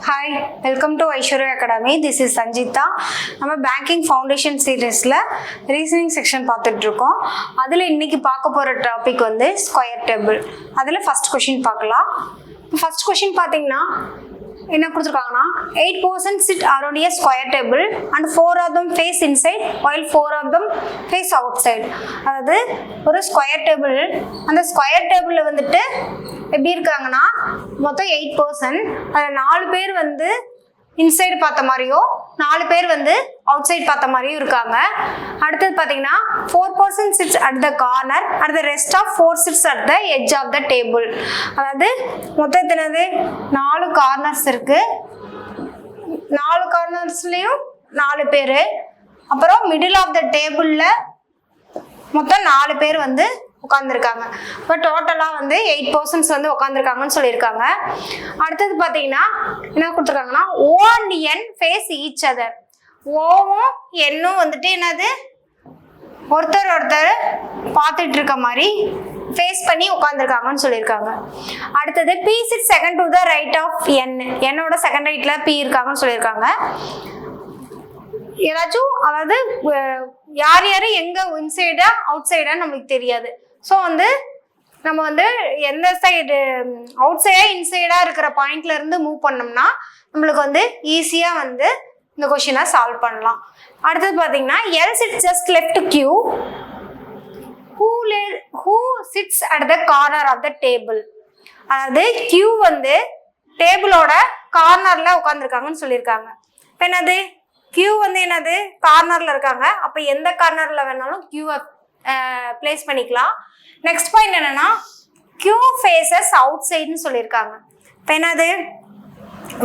Hi, welcome to Aishwarya Academy. This is Sanjita. நம்ம banking foundation சீரீஸில் reasoning section பார்த்துட்டு இருக்கோம். அதில் இன்னைக்கு பார்க்க போகிற டாபிக் வந்து ஸ்கொயர் டேபிள். அதில் ஃபர்ஸ்ட் கொஷின் பார்க்கலாம். ஃபர்ஸ்ட் கொஷின் பார்த்தீங்கன்னா என்ன கொடுத்துருக்காங்கன்னா 8 persons sit around a square table and 4 of them face inside while 4 of them face outside. அதாவது ஒரு ஸ்கொயர் டேபிள், அந்த ஸ்கொயர் டேபிளில் வந்துட்டு எப்படி இருக்காங்கன்னா மொத்தம் 8 person, அதில் 4 பேர் வந்து இன்சைடு பார்த்த மாதிரியும் 4 பேர் வந்து அவுட் சைட் பார்த்த மாதிரியும் இருக்காங்க. அடுத்தது பார்த்தீங்கன்னா 4 persons sits at the corner and the rest of 4 sits at the edge of the table. அதாவது மொத்தத்தினது 4 கார்னர்ஸ் இருக்கு, 4 கார்னர்ஸ்லயும் 4 பேர், அப்புறம் மிடில் ஆஃப் த டேபிள்ல மொத்தம் 4 பேர் வந்து உட்காந்துருக்காங்க. இப்போ டோட்டலாக வந்து 8 persons வந்து உட்காந்துருக்காங்கன்னு சொல்லியிருக்காங்க. அடுத்தது பார்த்தீங்கன்னா என்ன கொடுத்துருக்காங்கன்னா O and N face each other. ஓவும் என்னும் வந்துட்டு என்னது ஒருத்தர் பார்த்துட்டு இருக்க மாதிரி ஃபேஸ் பண்ணி உட்காந்துருக்காங்கன்னு சொல்லியிருக்காங்க. அடுத்தது P sits second to the right of N. என்னோட செகண்ட் ரைட்ல P இருக்காங்கன்னு சொல்லியிருக்காங்க. ஏதாச்சும் அதாவது யார் யார் எங்க இன்சைடா அவுட் சைடா நம்மளுக்கு தெரியாது. ஸோ வந்து நம்ம வந்து எந்த சைடு அவுட் சைடா இன்சைடா இருக்கிற பாயிண்ட்ல இருந்து மூவ் பண்ணோம்னா நம்மளுக்கு வந்து ஈஸியா வந்து இந்த கொஸ்டினை சால்வ் பண்ணலாம். அடுத்தது பார்த்தீங்கன்னா L sits just left Q. Who sits at the corner of the table? அதாவது Q வந்து டேபிளோட கார்னர்ல உட்காந்துருக்காங்கன்னு சொல்லியிருக்காங்க. இப்போ என்னது Q வந்து என்னது கார்னர்ல இருக்காங்க, அப்போ எந்த கார்னர்ல வேணாலும் Q பிளேஸ் பண்ணிக்கலாம். நெக்ஸ்ட் பாயிண்ட் என்னன்னா Q ஃபேஸஸ் அவுட் சைடுன்னு சொல்லியிருக்காங்க. இப்போ என்னது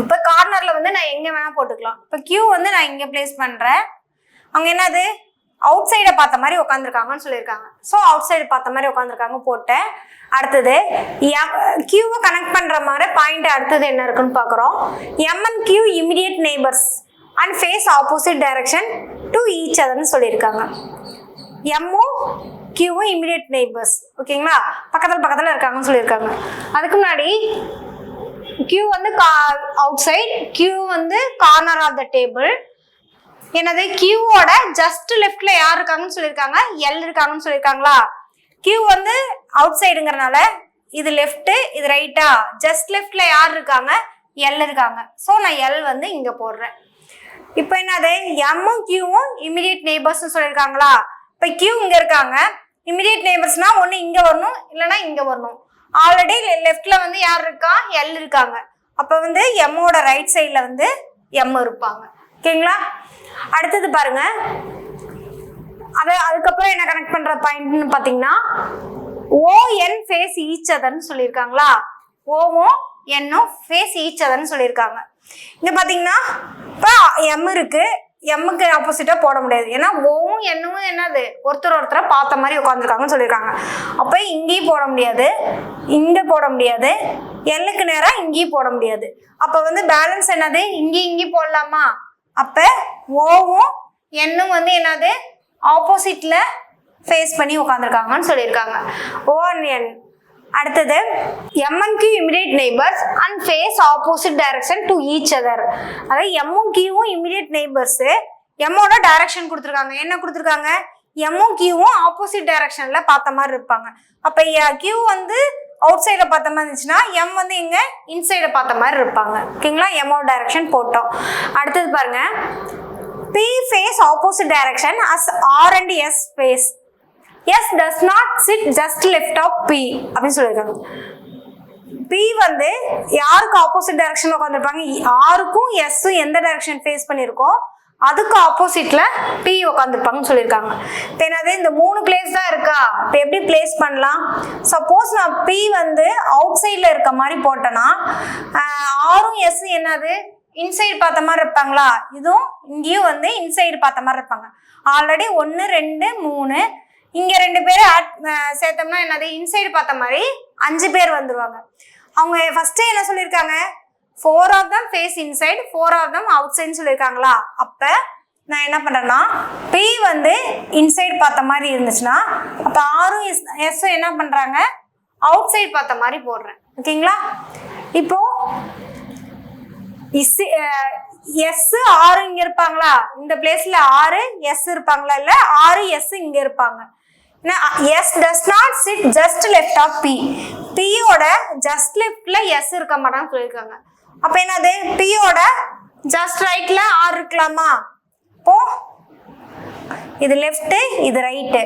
இப்போ கார்னர்ல வந்து நான் எங்க வேணா போட்டுக்கலாம். இப்போ Q வந்து நான் இங்க பிளேஸ் பண்றேன், அவங்க என்னது அவுட் சைடை பார்த்த மாதிரி உட்காந்துருக்காங்கன்னு சொல்லியிருக்காங்க. ஸோ அவுட் சைடு பார்த்த மாதிரி உட்காந்துருக்காங்க போட்டேன். அடுத்தது Qவை கனெக்ட் பண்ற மாதிரி பாயிண்ட் அடுத்தது என்ன இருக்குன்னு பார்க்குறோம். M and Q immediate neighbours and face opposite direction to each அதர்னு சொல்லியிருக்காங்க. எம்மும் கியூவும் இமிடியேட் நெய்பர்ஸ், ஓகேங்களா, பக்கத்தில் இருக்காங்கன்னு சொல்லியிருக்காங்க. அதுக்கு முன்னாடி கியூ வந்து அவுட் சைட், கியூ வந்து கார்னர் ஆஃப் த டேபிள். என்னது கியூவோட ஜஸ்ட் லெஃப்ட்ல யார் இருக்காங்கன்னு சொல்லியிருக்காங்க, எல் இருக்காங்கன்னு சொல்லியிருக்காங்களா. கியூ வந்து அவுட் சைடுங்கிறனால இது லெஃப்ட் இது ரைட்டா, ஜஸ்ட் லெஃப்ட்ல யார் இருக்காங்க, எல் இருக்காங்க. ஸோ நான் எல் வந்து இங்க போடுறேன். இப்போ என்னது எம்மும் கியூவும் இமிடியேட் நெய்பர்ஸ் சொல்லியிருக்காங்களா. இப்போ கியூ இங்க இருக்காங்க, இமிடியேட் நெய்பர்ஸ்னா ஒன்று இங்க வரணும் இல்லைன்னா இங்க வரணும். ஆல்ரெடி லெஃப்ட்ல வந்து யார் இருக்கா, எல் இருக்காங்க. அப்போ வந்து எம்மோட ரைட் சைட்ல வந்து எம் இருப்பாங்க, ஓகேங்களா. அடுத்தது பாருங்க, அதுக்கப்புறம் என்ன கனெக்ட் பண்ற பாயிண்ட்னு பாத்தீங்கன்னா ON ஃபேஸ் ஈச் அதர்னு சொல்லியிருக்காங்களா. ஓவும் என்னும் ஃபேஸ் ஈச் அதர்னு சொல்லியிருக்காங்க. இங்க பாத்தீங்கன்னா இப்போ எம் இருக்கு, எம்முக்கு ஆப்போசிட்டா போட முடியாது, ஏன்னா ஓவும் என்னவும் என்னது ஒருத்தரை பார்த்த மாதிரி உட்காந்துருக்காங்கன்னு சொல்லியிருக்காங்க. அப்போ இங்கேயும் போட முடியாது, இங்க போட முடியாது, எல்லுக்கு நேரம் இங்கேயும் போட முடியாது. அப்போ வந்து பேலன்ஸ் என்னது இங்கேயும் போடலாமா. அப்போ ஓவும் என்னும் வந்து என்னது ஆப்போசிட்ல ஃபேஸ் பண்ணி உட்காந்துருக்காங்கன்னு சொல்லியிருக்காங்க. ON. அடுத்தது M and Q immediate neighbours and face opposite direction to each other. அதாவது எம்மும் கியூவும் இமிடியேட் நெய்பர்ஸ், எம்மோட டைரக்ஷன் கொடுத்துருக்காங்க. என்ன கொடுத்துருக்காங்க, எம்மும் கியூவும் ஆப்போசிட் டைரக்ஷன்ல பார்த்த மாதிரி இருப்பாங்க. அப்போ கியூ வந்து அவுட் சைட பார்த்த மாதிரி இருந்துச்சுன்னா எம் வந்து இங்க இன்சைட பார்த்த மாதிரி இருப்பாங்க, ஓகேங்களா. எம்மோட டைரக்ஷன் போட்டோம். அடுத்தது பாருங்க P face opposite direction as R and S face. S does not sit just left of P அப்படின்னு சொல்லியிருக்காங்க. P வந்து யாருக்கு ஆப்போசிட் டைரக்ஷன்ல உட்காந்துருப்பாங்க, ஆருக்கும் எஸ்ஸும் எந்த டைரக்ஷன் ஃபேஸ் பண்ணியிருக்கோம் அதுக்கு ஆப்போசிட்ல P உட்காந்துருப்பாங்கன்னு சொல்லியிருக்காங்க. இப்போ என்னது இந்த 3 பிளேஸ் தான் இருக்கா. இப்போ எப்படி பிளேஸ் பண்ணலாம், சப்போஸ் நான் P வந்து அவுட் சைட்ல இருக்க மாதிரி போட்டேன்னா ஆரும் எஸ் என்னது இன்சைடு பார்த்த மாதிரி இருப்பாங்களா, இதுவும் இங்கேயும் வந்து இன்சைடு பார்த்த மாதிரி இருப்பாங்க. ஆல்ரெடி 1 2 3 இங்க 2 பேர் சேர்த்தோம்னா என்னது இன்சைடு பார்த்த மாதிரி 5 பேர் வந்துருவாங்க. அவங்க ஃபர்ஸ்ட் என்ன சொல்லியிருக்காங்க, 4 of them face inside 4 of them outside சொல்லியிருக்காங்களா. அப்ப நான் என்ன பண்றேன்னா P வந்து இன்சைடு பார்த்த மாதிரி இருந்துச்சுன்னா அப்ப ஆரும் எஸ்ஸும் என்ன பண்றாங்க அவுட் சைடு பார்த்த மாதிரி போடுறேன், ஓகேங்களா. இப்போ எஸ் ஆறு இங்க இருப்பாங்களா, இந்த பிளேஸ்ல ஆறு எஸ் இருப்பாங்களா, இல்ல ஆறு எஸ் இங்க இருப்பாங்க. S does not sit just left of P. பியோட ஜஸ்ட் லெஃப்ட்ல எஸ் இருக்க மாட்டான்னு சொல்லியிருக்காங்க. அப்ப என்னது, பியோட ஜஸ்ட் ரைட்ல ஆர் இருக்கலாமா? இப்போ இது லெஃப்ட் இது ரைட்டு.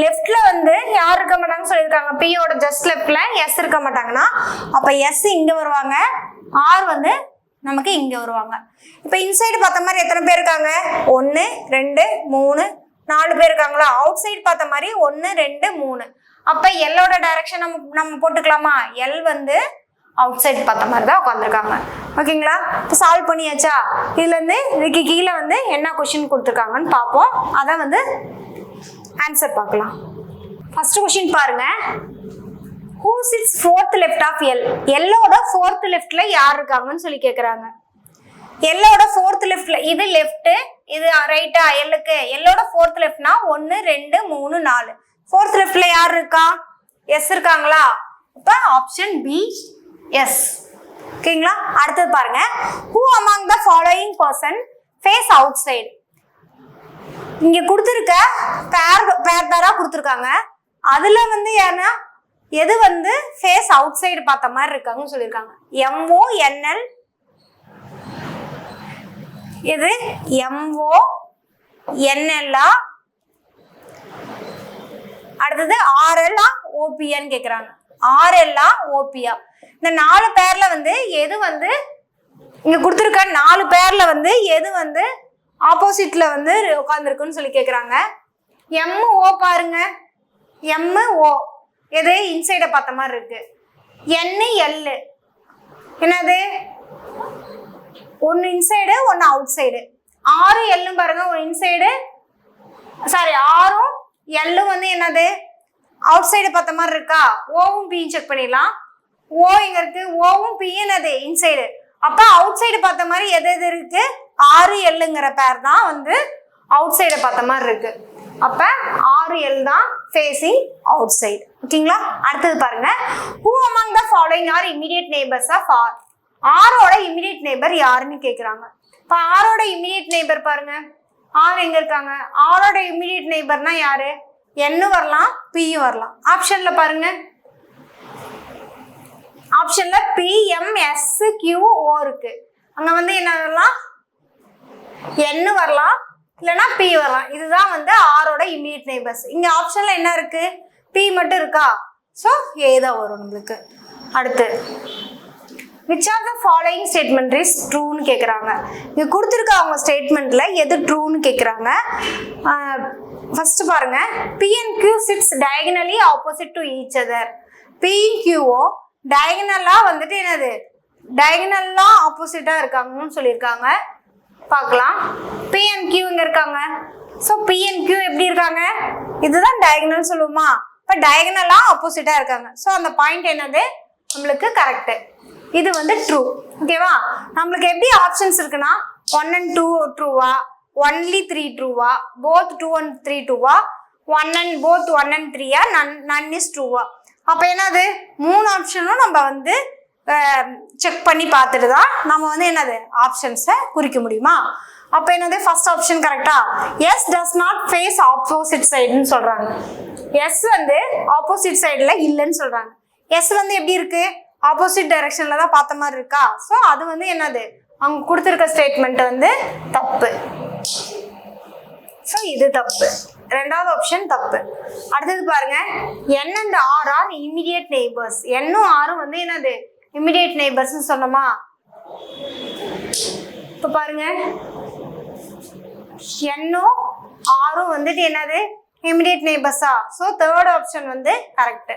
லெஃப்ட்ல வந்து யார் இருக்க மாட்டாங்கன்னு சொல்லியிருக்காங்க, பியோட ஜஸ்ட் லெஃப்ட்ல எஸ் இருக்க மாட்டாங்கன்னா அப்ப எஸ் இங்க வருவாங்க, ஆர் வந்து நமக்கு இங்க வருவாங்க. இப்ப இன்சைடு பார்த்த மாதிரி எத்தனை பேர் இருக்காங்க? 1 2 3 4 பேர் இருக்காங்களா? அவுட் சைடு பார்த்த மாதிரி 1 2 3. அப்ப எல்லோட டைரக்ஷன் நம்ம போட்டுக்கலாமா? எல் வந்து அவுட் சைடு பார்த்த மாதிரி தான் உட்காந்துருக்காங்க. ஓகேங்களா? இப்போ சால்வ் பண்ணியாச்சா? இதுல இருந்து இதுக்கு கீழே வந்து என்ன கொஸ்டின் கொடுத்துருக்காங்கன்னு பார்ப்போம். அதை வந்து ஆன்சர் பார்க்கலாம். ஃபர்ஸ்ட் கொஸ்டின் பாருங்க. Who sits fourth left of L? எல்லோட fourth leftல யார் இருக்காங்கன்னு சொல்லி கேக்குறாங்க. எல்லோட fourth leftல இது லெஃப்ட் இது ரைட்டா? எல்லுக்கு எல்லோட fourth leftனா 1 2 3 4. fourth leftல யார் இருக்கா? எஸ் இருக்காங்களா? அப்ப ஆப்ஷன் பி எஸ். ஓகேங்களா? அடுத்தது பாருங்க. Who among the following person face outside? இங்க கொடுத்திருக்க பேரா கொடுத்திருக்காங்க. அதுல வந்து ஏன்னா எது வந்து ஃபேஸ் அவுட் சைடு பார்த்த மாதிரி இருக்காங்கன்னு சொல்லியிருக்காங்க. MONL இது MONL அடுத்தது RL OPன்னு கேக்குறாங்க. RL OPயா? இந்த 4 பேர்ல வந்து எது வந்து இங்க கொடுத்திருக்க 4 பேர்ல வந்து எது வந்து ஆப்போசிட்ல வந்து உட்கார்ந்துருக்குன்னு சொல்லி கேக்குறாங்க. MO பாருங்க, MO எது இன்சைட பார்த்த மாதிரி இருக்கு. NL என்னது? ஒன்னு இன்சைடு ஒன்னு அவுட் சைடு. 6 L பாருங்க, ஒரு இன்சைடு சாரி 6 L வந்து என்னது அவுட் சைடு பார்த்த மாதிரி இருக்கா? ஓவும் பி செக் பண்ணிடலாம். ஓ எங்க இருக்கு? ஓவும் பி என்னது இன்சைடு. அப்ப அவுட் சைடு பார்த்த மாதிரி எது எது இருக்கு? 6 Lங்கிற பேர் தான் வந்து அவுட் சைடு பார்த்த மாதிரி இருக்கு. அப்ப 6 L தான் ஃபேசிங் அவுட் சைடு. ஓகேங்களா? அடுத்தது பாருங்க. Who among the following are immediate neighbors of R? ஆரோட இமிடியேட் நெய்பர் யாருன்னு கேக்குறாங்க. இப்ப ஆரோட இமிடியேட் நெய்பர் பாருங்க, ஆர் எங்க இருக்காங்க? ஆரோட இமிடியேட் நெய்பர்னா யாரு? N வரலாம், P வரலாம். ஆப்ஷன்ல பாருங்க, ஆப்ஷன்ல P M S Q O இருக்கு. அங்க வந்து என்ன வரலாம்? N வரலாம், இல்லனா P வரலாம். இதுதான் வந்து ஆரோட இமிடியேட் நெய்பர்ஸ். இங்க ஆப்ஷன்ல என்ன இருக்கு? P மட்டும் இருக்கா? சோ A தான் வரும் நமக்கு. அடுத்து which of the following statement is true னு கேக்குறாங்க. இங்க கொடுத்திருக்க அவங்க ஸ்டேட்மென்ட்ல எது ட்ரூ னு கேக்குறாங்க. ஃபர்ஸ்ட் பாருங்க, P and Q sits diagonally opposite to each other. P and Q diagonal-ஆ வந்துட்டு என்னது? diagonal-ஆ ஆப்போசிட்டா இருக்காங்கன்னு சொல்லிருக்காங்க. பார்க்கலாம். P and Q எங்க இருக்காங்க? சோ P and Q எப்படி இருக்காங்க? இதுதான் diagonal சொல்லுமா? இப்ப diagonal-ஆ ஆப்போசிட்டா இருக்காங்க. சோ அந்த பாயிண்ட் என்னது? உங்களுக்கு கரெக்ட். இது வந்து ட்ரூ. ஓகேவா? நமக்கு எப்படி ஆப்ஷன்ஸ் இருக்குன்னா 1 and 2 ட்ரூவா, only 3 ட்ரூவா, both 2 and 3 ட்ரூவா, 1 and both 1 and 3 none is ட்ரூவா. அப்ப என்னது? 3 ஆப்ஷனும் நம்ம வந்து செக் பண்ணி பார்த்துட்டு தான் நம்ம வந்து என்னது ஆப்ஷன்ஸை குறிக்க முடியுமா? அப்ப என்னது? ஃபர்ஸ்ட் ஆப்ஷன் கரெக்டா? S does not face opposite சைடுன்னு சொல்றாங்க. எஸ் வந்து ஆப்போசிட் சைடுல இல்லைன்னு சொல்றாங்க. எஸ் வந்து எப்படி இருக்கு? ஆப்போசிட் டைரக்ஷன்ல தான் பார்த்த மாதிரி இருக்கா? சோ அது வந்து என்னது? அவங்க கொடுத்திருக்க ஸ்டேட்மெண்ட் வந்து தப்பு. சோ இது தப்பு. ரெண்டாவது ஆப்ஷன் தப்பு. அடுத்தது பாருங்க, N and R are immediate neighbors. N-ம் R-ம் வந்து என்னது? immediate neighbors னு சொன்னோமா? இப்ப பாருங்க, N-ம் R-ம் வந்துட்டு என்னது? immediate neighbors-ஆ? சோ தேர்ட் ஆப்ஷன் வந்து கரெக்ட்.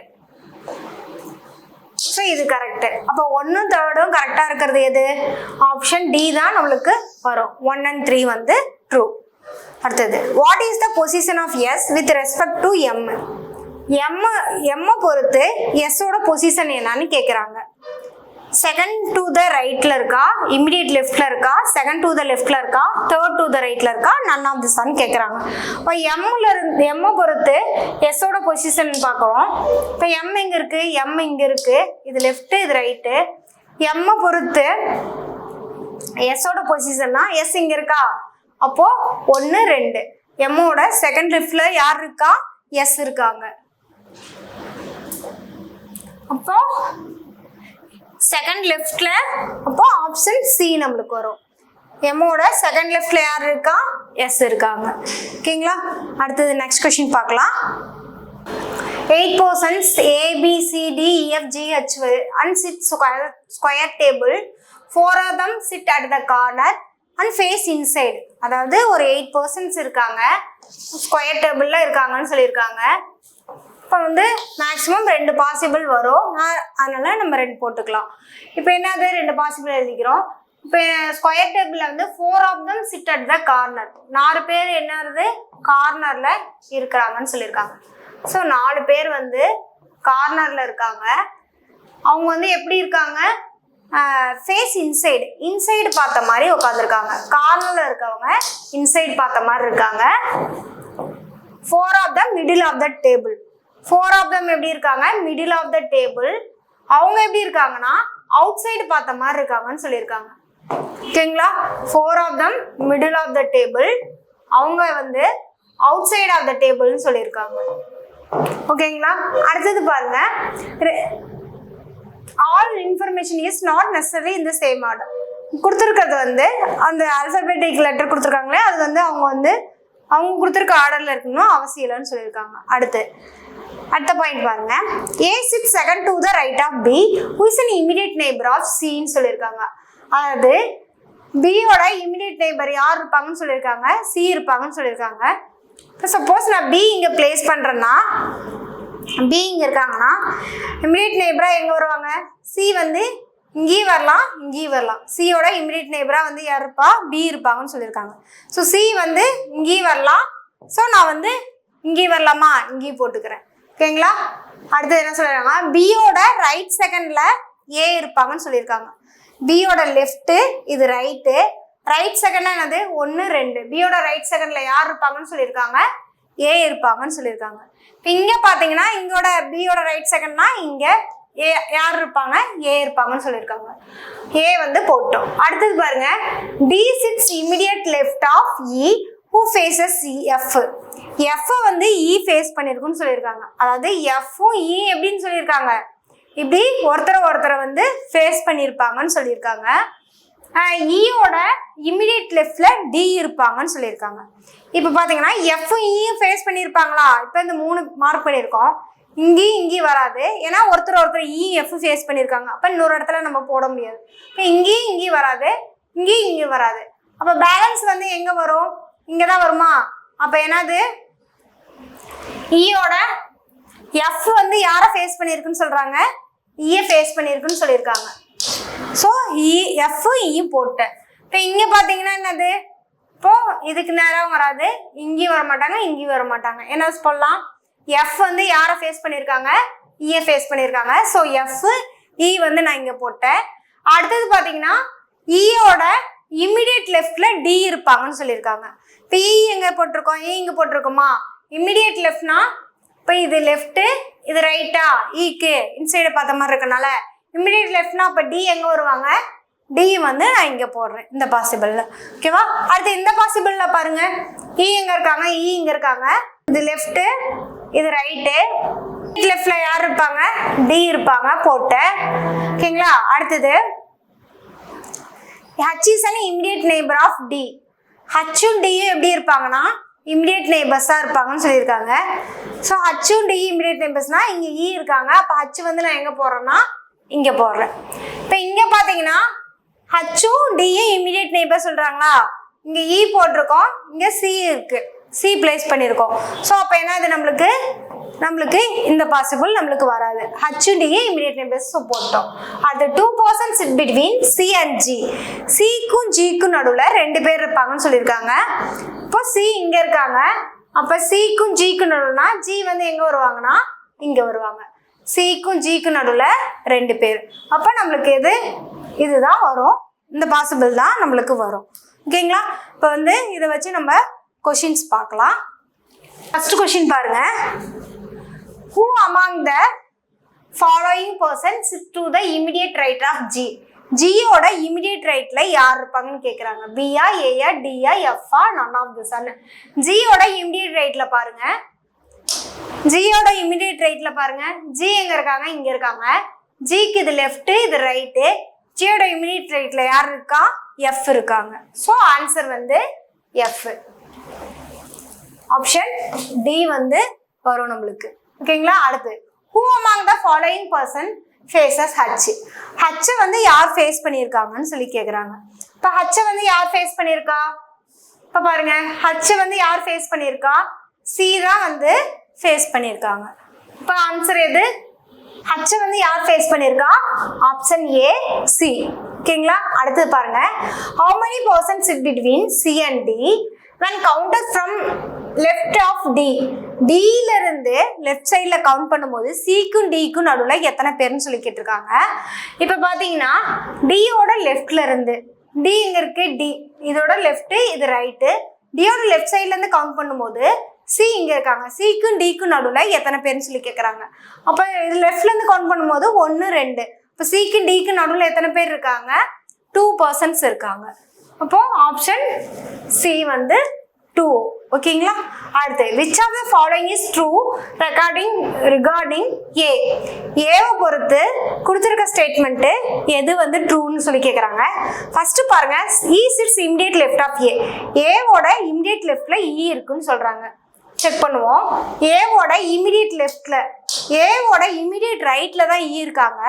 சோ இது கரெக்ட். அப்ப 1ம் 3ம் கரெக்டா இருக்கிறது எது? ஆப்ஷன் டி தான் நம்மளுக்கு வரும். 1 and 3 வந்து ட்ரூ. அடுத்தது, what is the position of S with respect to M? M பொறுத்து எஸ் ஓட பொசிஷன் என்னன்னு கேக்குறாங்க. செகண்ட் டு த ரைட்ல இருக்கா, இமிடியேட் லெஃப்ட்ல இருக்கா, செகண்ட் டு த லெஃப்ட்ல இருக்கா, தேர்ட் டு த ரைட்ல இருக்கா, நன் ஆஃப் திஸ் தான் கேக்குறாங்க. இப்போ எம்ல இருந்து எம் பொறுத்து எஸ் ஓட பொசிஷன் பார்க்குறோம். இப்போ எம் எங்க இருக்கு? எம் இங்க இருக்கு. இது லெஃப்ட், இது ரைட்டு. எம் பொறுத்து எஸ்ஸோட பொசிஷன்னா எஸ் இங்க இருக்கா, அப்போ 1 2. எம்மோட செகண்ட் லெஃப்ட்ல யார் இருக்கா, எஸ் இருக்காங்க. அப்போ செகண்ட் லெஃப்ட்ல அப்போ ஆப்ஷன் சி நம்மளுக்கு வரும். எம்மோட செகண்ட் லெஃப்ட்ல யார் இருக்கா, எஸ் இருக்காங்க. ஓகேங்களா, அடுத்தது நெக்ஸ்ட் கொஸ்டின் பார்க்கலாம். 8 persons A, B, C, D, E, F, G, H and sit square table. 4 of them sit at the corner and face inside. அதாவது ஒரு 8 persons இருக்காங்க, ஸ்கொயர் டேபிள்ல இருக்காங்கன்னு சொல்லியிருக்காங்க. இப்போ வந்து மேக்ஸிமம் 2 பாசிபிள் வரும், அதனால நம்ம 2 போட்டுக்கலாம். இப்போ என்னது 2 பாசிபிள் எழுதிக்கிறோம். இப்போ ஸ்கொயர் டேபிள்ல வந்து 4 of them sit at the corner. 4 பேர் என்னது கார்னர்ல இருக்கிறாங்கன்னு சொல்லியிருக்காங்க. ஸோ 4 பேர் வந்து கார்னர்ல இருக்காங்க. அவங்க வந்து எப்படி இருக்காங்க, ஃபேஸ் இன்சைடு, இன்சைடு பார்த்த மாதிரி உட்காந்துருக்காங்க. கார்னர்ல இருக்கவங்க இன்சைடு பார்த்த மாதிரி இருக்காங்க. 4 of them middle of the table. 4 of them எப்படி இருக்காங்க, மிடில் ஆஃப் த டேபிள். அவங்க எப்படி இருக்காங்கன்னா அவுட் சைடு பார்த்த மாதிரி இருக்காங்கன்னு சொல்லியிருக்காங்க. ஓகேங்களா, 4 of them middle of the table, அவங்க வந்து அவுட் சைடு ஆஃப் த டேபிள்னு சொல்லியிருக்காங்க. ஓகேங்களா, அடுத்தது பாருங்க. All information is not necessary in the same order. கொடுத்துருக்கிறது வந்து அந்த ஆல்பபெட்டிக் லெட்டர் கொடுத்துருக்காங்களே, அது வந்து அவங்க கொடுத்துருக்க ஆர்டர்ல இருக்கணும் அவசியம் இல்லைன்னு சொல்லியிருக்காங்க. அடுத்த பாயிண்ட் பாருங்க. A sits second to the right of B, who is an immediate neighbor of C ன்னு சொல்லியிருக்காங்க. அதாவது பியோட இமிடியேட் நெய்பர் யார் இருப்பாங்கன்னு சொல்லியிருக்காங்க, சி இருப்பாங்கன்னு சொல்லியிருக்காங்க. இப்போ சப்போஸ் நான் பி இங்கே பிளேஸ் பண்ணுறேன்னா, பி இங்கே இருக்காங்கன்னா இமிடியேட் நெய்பராக எங்கே வருவாங்க, சி வந்து இங்கேயும் வரலாம் இங்கேயும் வரலாம். சியோட இமிடியேட் நெய்பராக வந்து யார் இருப்பா, பி இருப்பாங்கன்னு சொல்லியிருக்காங்க. ஸோ சி வந்து இங்கேயும் வரலாம், ஸோ நான் வந்து இங்கேயும் வரலாமா, இங்கேயும் போட்டுக்கிறேன். ஓகேங்களா, அடுத்தது என்ன சொல்லியிருக்காங்க, பியோட ரைட் செகண்டில் ஏ இருப்பாங்கன்னு சொல்லியிருக்காங்க. பியோட லெஃப்ட்டு இது ரைட்டு, ரைட் செகண்ட்னா என்னது 1 2. பியோட ரைட் செகண்ட்ல யார் இருப்பாங்கன்னு சொல்லியிருக்காங்க, ஏ இருப்பாங்கன்னு சொல்லியிருக்காங்க. இப்போ இங்கே பார்த்தீங்கன்னா இங்கோட பியோட ரைட் செகண்ட்னா இங்கே ஏ யார் இருப்பாங்க, ஏ இருப்பாங்கன்னு சொல்லியிருக்காங்க. ஏ வந்து போட்டோம். அடுத்தது பாருங்க. T sits immediate left of E who faces F. F வந்து இ ஃபேஸ் பண்ணியிருக்குன்னு சொல்லியிருக்காங்க. அதாவது எஃப்பும் இ எப்படின்னு சொல்லியிருக்காங்க, இப்படி ஒருத்தரை வந்து ஃபேஸ் பண்ணியிருப்பாங்கன்னு சொல்லியிருக்காங்க. ஈயோட இமிடியேட் லெஃப்ட்ல டி இருப்பாங்கன்னு சொல்லியிருக்காங்க. இப்போ பார்த்தீங்கன்னா எஃப்பும் ஈயும் ஃபேஸ் பண்ணியிருப்பாங்களா, இப்போ இந்த 3 மார்க் பண்ணியிருக்கோம். இங்கேயும் வராது, ஏன்னா ஒருத்தர் இ எஃப் ஃபேஸ் பண்ணியிருக்காங்க. அப்போ இன்னொரு இடத்துல நம்ம போட முடியாது. இப்போ இங்கேயும் வராது, இங்கேயும் வராது. அப்போ பேலன்ஸ் வந்து எங்கே வரும், இங்கே தான் வருமா. அப்போ என்னது ஈயோட எஃப் வந்து யாரை ஃபேஸ் பண்ணியிருக்குன்னு சொல்கிறாங்க, ஈயை ஃபேஸ் பண்ணியிருக்குன்னு சொல்லியிருக்காங்க. ஸோ எஃப் இ போட்டேன். இப்போ இங்கே பார்த்தீங்கன்னா என்னது, இப்போ இதுக்கு நேரம் வராது, இங்கேயும் வர மாட்டாங்க இங்கேயும் வர மாட்டாங்க. என்ன சொல்லலாம், எஃப் வந்து யாரை ஃபேஸ் பண்ணியிருக்காங்க, ஈயை ஃபேஸ் பண்ணியிருக்காங்க. ஸோ எஃப் இ வந்து நான் இங்கே போட்டேன். அடுத்தது பார்த்தீங்கன்னா ஈயோட இமிடியேட் லெஃப்ட்ல டி இருப்பாங்கன்னு சொல்லியிருக்காங்க. இப்போ இ எங்கே போட்டிருக்கோம், இங்கே போட்டிருக்கோமா. இமிடியேட் லெஃப்ட்னா இப்போ இது லெஃப்ட்டு இது ரைட்டா, ஈக்கு இன்சைடு பார்த்த மாதிரி இருக்கனால இமிடியேட் லெஃப்ட்னா அப்போ டி எங்கே வருவாங்க, டி வந்து நான் இங்கே போடுறேன் இந்த பாசிபிளில். ஓகேவா, அடுத்து இந்த பாசிபிளில் பாருங்க. இ எங்கே இருக்காங்க, இ இங்கே இருக்காங்க. இது லெஃப்ட்டு இது ரைட்டு, லெஃப்ட்ல யார் இருப்பாங்க, டி இருப்பாங்க போட்டேன். ஓகேங்களா, அடுத்தது H is an immediate neighbor of D. Hம் Dயும் எப்படி இருப்பாங்கன்னா இமிடியேட் நெய்பர்ஸாக இருப்பாங்கன்னு சொல்லியிருக்காங்க. ஸோ ஹச்சும் டி இமிடியேட் நெய்பர்ஸ்னா இங்கே இ இருக்காங்க. அப்போ ஹச் வந்து நான் எங்கே போடுறேன்னா இங்கே போடுறேன். இப்போ இங்கே பார்த்தீங்கன்னா ஹச்சும் டியும் இமிடியேட் நெய்பர் சொல்கிறாங்களா, இங்கே இ போட்டிருக்கோம், இங்கே சி இருக்குது, சி பிளேஸ் பண்ணியிருக்கோம். ஸோ அப்போ என்ன இது நம்மளுக்கு இந்த பாசிபிள் நம்மளுக்கு வராது. ஹச்சும் டியும் இமிடியேட் நெய்பர்ஸ் போட்டோம். அது 2 persons between C and G. சிக்கும் ஜிக்கும் நடுவில் 2 பேர் இருப்பாங்கன்னு சொல்லியிருக்காங்க. இப்போ சி இங்கே இருக்காங்க. அப்போ சிக்கும் ஜிக்கும் நடுவுனா ஜி வந்து எங்கே வருவாங்கன்னா இங்கே வருவாங்க. சிக்கும் ஜிக்கும் நடுவில் 2 பேர். அப்போ நம்மளுக்கு இதுதான் வரும், இந்த பாசிபிள் தான் நம்மளுக்கு வரும். ஓகேங்களா, இப்போ வந்து இதை வச்சு நம்ம கொஷின்ஸ் பார்க்கலாம். ஃபர்ஸ்ட் கொஷின் பாருங்க. Who among the following persons sit to the immediate right of G? ஜியோட இமிடியேட் ரைட்ல யார் இருப்பாங்கன்னு கேக்குறாங்க. பியா, ஏயா, டியா, எஃப்ஆ, நன் ஆஃப் திஸ். ஜியோட இமிடியேட் ரைட்ல பாருங்க. ஜியோட இமிடியேட் ரைட்ல பாருங்க. ஜி எங்க இருக்காங்க? இங்க இருக்காங்க. ஜிக்கு இது லெஃப்ட், இது ரைட்டு. ஜியோட இமிடியேட் ரைட்ல யார் இருக்கா? எஃப் இருக்காங்க. ஸோ ஆன்சர் வந்து எஃப். ஆப்ஷன் டி வந்து வரும் நம்மளுக்கு. ஓகேங்களா? அடுத்து who among the following person faces H? H வந்து யார் ஃபேஸ் பண்ணியிருக்காங்கன்னு சொல்லி கேட்குறாங்க. இப்போ H வந்து யார் ஃபேஸ் பண்ணியிருக்கா? இப்போ பாருங்க, H வந்து யார் ஃபேஸ் பண்ணியிருக்கா? சி தான் வந்து ஃபேஸ் பண்ணியிருக்காங்க. இப்போ ஆன்சர் எது? H வந்து யார் ஃபேஸ் பண்ணியிருக்கா? Option A, C. ஓகேங்களா? அடுத்து பாருங்க, how many persons sit between C and D when counted from left of D? D ல இருந்து லெஃப்ட் சைட்ல கவுண்ட் பண்ணும்போது சிக்கும் டிக்கும் நடுவுல எத்தனை பேர்னு சொல்லி கேட்டிருக்காங்க. இப்போ பாத்தீங்கன்னா டியோட லெஃப்ட்ல இருந்து, டி இங்க இருக்கு, டி இதோட லெஃப்ட், இது ரைட்டு. டியோட லெஃப்ட் சைட்ல இருந்து கவுண்ட் பண்ணும்போது சி இங்க இருக்காங்க. சிக்கும் டிக்கும் நடுவுல எத்தனை பேர்னு சொல்லி கேட்கறாங்க. அப்போ இது லெஃப்ட்ல இருந்து கவுண்ட் பண்ணும்போது 1 2. இப்போ சிக்கும் டிக்கும் நடுவுல எத்தனை பேர் இருக்காங்க? 2 persons இருக்காங்க. அப்போ ஆப்ஷன் சி வந்து 2. ஓகேங்களா? அடுத்து which of the following is true regarding A? ஏவை பொறுத்து கொடுத்துருக்க ஸ்டேட்மெண்ட் எது வந்து ட்ரூன்னு சொல்லி கேட்குறாங்க. ஃபர்ஸ்ட் பாருங்க, E sits immediate left of A. ஏவோட இமிடியேட் லெஃப்ட்ல E இருக்குன்னு சொல்றாங்க. செக் பண்ணுவோம். ஏவோட இமிடியேட் லெஃப்ட்ல, ஏவோட இமிடியேட் ரைட்ல தான் E இருக்காங்க,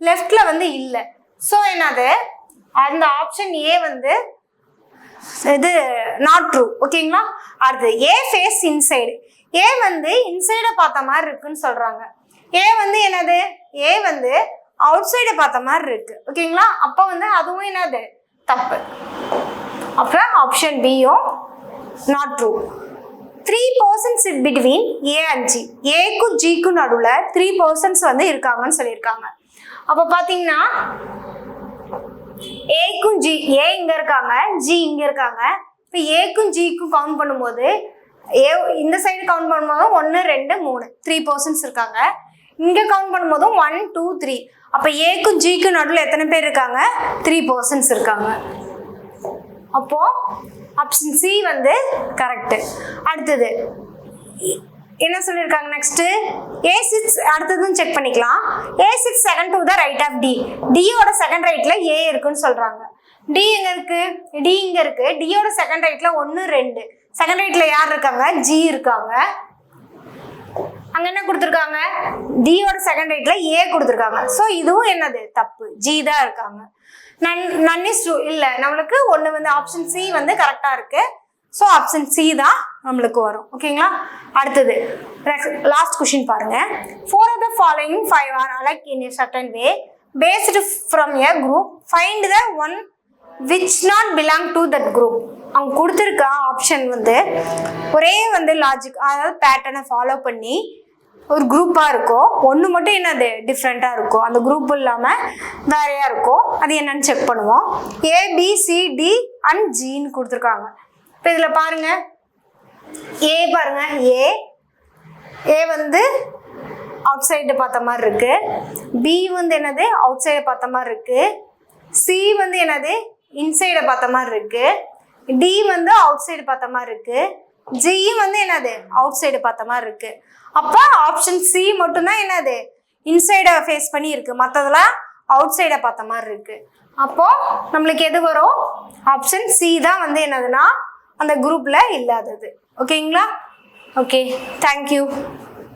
லெஃப்ட்ல வந்து இல்லை. ஸோ என்னது, அந்த ஆப்ஷன் ஏ வந்து இது நாட் ட்ரூ. ஓகேங்களா? அடுத்து ஏ ஃபேஸ் இன்சைடு. ஏ வந்து இன்சைடை பார்த்த மாதிரி இருக்குன்னு சொல்றாங்க. ஏ வந்து என்னது? ஏ வந்து அவுட் சைடை பார்த்த மாதிரி இருக்கு. ஓகேங்களா? அப்போ வந்து அதுவும் என்னது? தப்பு. அப்புறம் ஆப்ஷன் பியும் not true. 3 persons sit between A and G. ஏக்கும் ஜிக்கும் நடுவுல 3 persons வந்து இருக்காங்கன்னு சொல்லியிருக்காங்க. அப்போ பாத்தீங்கன்னா ஏக்கும் ஜி, ஏ இங்க இருக்காங்க, ஜி இங்க இருக்காங்க. இப்போ ஏக்கும் ஜிக்கும் கவுண்ட் பண்ணும்போது ஏ இந்த சைடு கவுண்ட் பண்ணும்போதும் 1 2 3 3 persons இருக்காங்க. இங்க கவுண்ட் பண்ணும்போதும் 1 2 3. அப்போ ஏக்கும் ஜிக்கும் நடுவில் எத்தனை பேர் இருக்காங்க? 3 persons இருக்காங்க. அப்போ ஆப்ஷன் சி வந்து கரெக்ட். அடுத்தது என்ன சொல்லியிருக்காங்க? நெக்ஸ்ட் A6 அடுத்ததும் செக் பண்ணிக்கலாம். A6 second to the right of D. டியோட செகண்ட் ரைட்ல A இருக்குன்னு சொல்றாங்க. டி எங்க இருக்கு? டி இங்க இருக்கு. டியோட செகண்ட் ரைட்ல 1 2. செகண்ட் ரைட்ல யார் இருக்காங்க? ஜி இருக்காங்க. அங்க என்ன கொடுத்துருக்காங்க? டியோட செகண்ட் ரைட்ல A கொடுத்துருக்காங்க. ஸோ இதுவும் என்னது? தப்பு. ஜி தான் இருக்காங்க. நன் இஸ் ட்ரூ இல்லை, நம்மளுக்கு ஒன்று வந்து ஆப்ஷன் சி வந்து கரெக்டா இருக்கு. ஸோ ஆப்ஷன் சி தான் நம்மளுக்கு வரும். ஓகேங்களா? அடுத்தது லாஸ்ட் கொஸ்டின் பாருங்க. 4 of the following 5 are alike in a certain way based from a group. Find the one which not belong to that group. அவங்க கொடுத்துருக்க ஆப்ஷன் வந்து ஒரே வந்து லாஜிக், அதாவது பேட்டர்னை ஃபாலோ பண்ணி ஒரு குரூப்பாக இருக்கும். ஒன்று மட்டும் என்னது? டிஃப்ரெண்ட்டாக இருக்கும். அந்த குரூப் இல்லாமல் வேறையாக இருக்கும். அது என்னன்னு செக் பண்ணுவோம். ABCD and Gன்னு கொடுத்துருக்காங்க. இப்போ இதில் பாருங்க, ஏ பாருங்க, ஏ வந்து அவுட் சைடு பார்த்த மாதிரி இருக்கு. பி வந்து என்னது? அவுட் சைடை பார்த்த மாதிரி இருக்கு. சி வந்து என்னது? இன்சைடை பார்த்த மாதிரி இருக்கு. டி வந்து அவுட் சைடு பார்த்த மாதிரி இருக்கு. ஜி வந்து என்னது? அவுட் சைடு பார்த்த மாதிரி இருக்கு. அப்போ ஆப்ஷன் சி மட்டும்தான் என்னது? இன்சைடை ஃபேஸ் பண்ணி இருக்கு, மற்றதெல்லாம் அவுட் சைடை பார்த்த மாதிரி இருக்கு. அப்போ நம்மளுக்கு எது வரும்? ஆப்ஷன் சி தான் வந்து என்னதுன்னா அந்த குரூப்ல இல்லாதது. ஓகேங்களா? Okay, thank you.